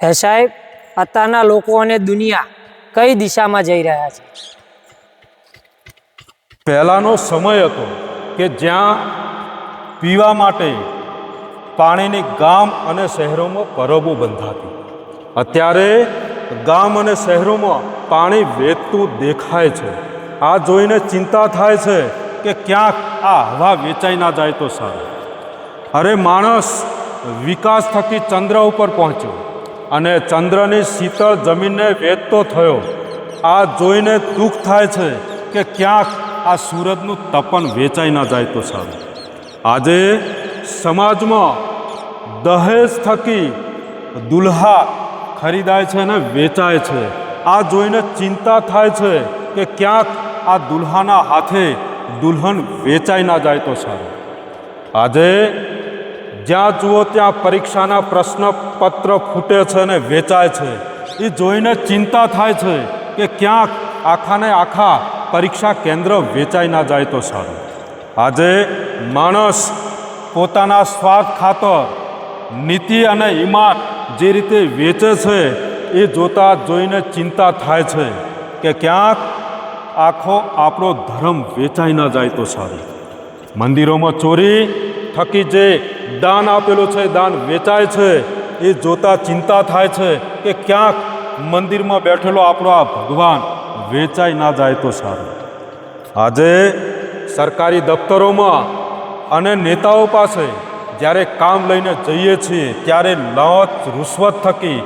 હે સાહેબ, અત્યારના લોકો અને દુનિયા કઈ દિશામાં જઈ રહ્યા છે? પહેલાંનો સમય હતો કે જ્યાં પીવા માટે પાણીની ગામ અને શહેરોમાં પરબો બંધાતી. અત્યારે ગામ અને શહેરોમાં પાણી વહેતું દેખાય છે. આ જોઈને ચિંતા થાય છે કે ક્યાંક આ હવા વેચાઈ ના જાય તો સારું. અરે માણસ વિકાસ થકી ચંદ્ર ઉપર પહોંચ્યો અને ચંદ્રની શીતળ જમીનને વેચતો થયો. આ જોઈને દુઃખ થાય છે કે ક્યાંક આ સૂરજનું તપન વેચાઈ ના જાય તો સારું. આજે સમાજમાં દહેજ થકી દુલ્હા ખરીદાય છે અને વેચાય છે. આ જોઈને ચિંતા થાય છે કે ક્યાંક આ દુલ્હાના હાથે દુલ્હન વેચાઈ ના જાય તો સારું. આજે જ્યાં જુઓ ત્યાં પરીક્ષાના પ્રશ્નપત્ર ફૂટે છે અને વેચાય છે. એ જોઈને ચિંતા થાય છે કે ક્યાંક આખાને આખા પરીક્ષા કેન્દ્ર વેચાઈ ના જાય તો સારું. આજે માણસ પોતાના સ્વાર્થ ખાતર નીતિ અને ઈમાન જે રીતે વેચે છે એ જોઈને ચિંતા થાય છે કે ક્યાંક આખો આપણો ધર્મ વેચાઈ ના જાય તો સારું. મંદિરોમાં ચોરી થકી જે દાન આપેલું છે દાન વેચાય છે. એ જોતા ચિંતા થાય છે કે ક્યાંક મંદિરમાં બેઠેલો આપણો આ ભગવાન વેચાઈ ના જાય તો સારું. આજે સરકારી દફતરોમાં અને નેતાઓ પાસે જ્યારે કામ લઈને જઈએ છીએ ત્યારે લાંચ રૂશ્વત થકી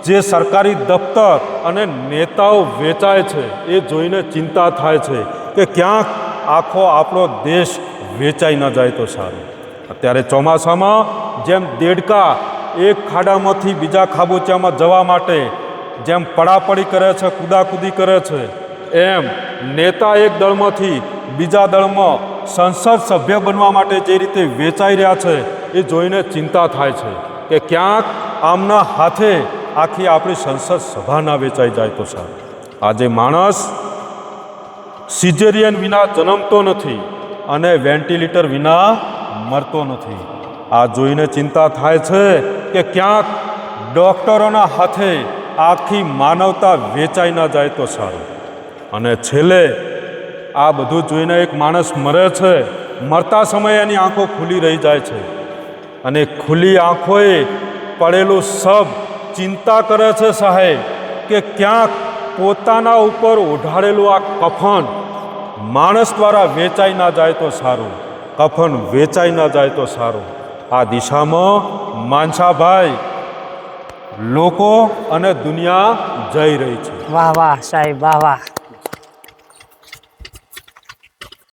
જે સરકારી દફતર અને નેતાઓ વેચાય છે એ જોઈને ચિંતા થાય છે કે ક્યાંક આખો આપણો દેશ વેચાઈ ન જાય તો સારું. અત્યારે ચોમાસામાં જેમ દેડકા એક ખાડામાંથી બીજા ખાબોચિયામાં જવા માટે જેમ પડાપડી કરે છે, કૂદાકૂદી કરે છે, એમ નેતા એક દળમાંથી બીજા દળમાં સંસદ સભ્ય બનવા માટે જે રીતે વેચાઈ રહ્યા છે એ જોઈને ચિંતા થાય છે કે ક્યાંક આમના હાથે આખી આપણી સંસદ સભા ના વેચાઈ જાય તો સારું. આજે માણસ સિઝેરિયન વિના જન્મતો નથી અને વેન્ટિલેટર વિના મરતો નથી. આ જોઈને ચિંતા થાય છે કે ક્યાંક ડૉક્ટરોના હાથે આખી માનવતા વેચાઈ ના જાય તો સારું. અને છેલ્લે આ બધું જોઈને એક માણસ મરે છે. મરતા સમયે એની આંખો ખુલ્લી રહી જાય છે અને ખુલ્લી આંખોએ પડેલું સબ ચિંતા કરે છે સાહેબ કે ક્યાંક પોતાના ઉપર ઓઢાડેલું આ કફન માણસ દ્વારા વેચાઈ ના જાય તો સારું. કફન વેચાઈ ના જાય તો સારું. આ દિશામાં માનસાભાઈ લોકો અને દુનિયા જઈ રહી છે. વાહ વાહ સાહેબ, વાહ વાહ.